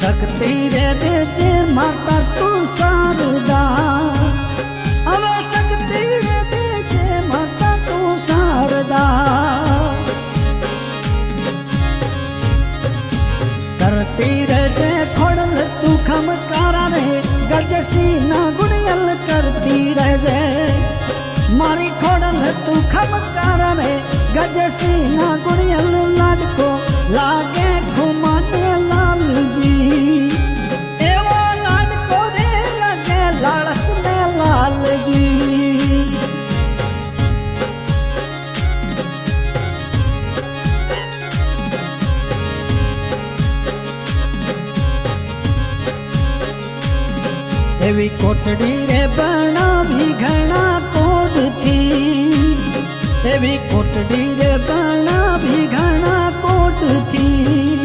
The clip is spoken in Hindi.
शक्ति रे देजे माता तू शारदा अवे शक्ति रे देजे माता तू शारदा करती रजे खोड़ल तू खमकारा रे गजसी ना गुड़ियल करती रजे मारी खोड़ल तू खमकारा रे गजसी ना गुड़ियल लाडको लागे घुमाने लाल जी एवो लाडको रे लगे लालस में लाल जी एवी कोटड़ी रे बनावी घना कोड थी एवी कोटड़ी रे बनावी घना कोड थी।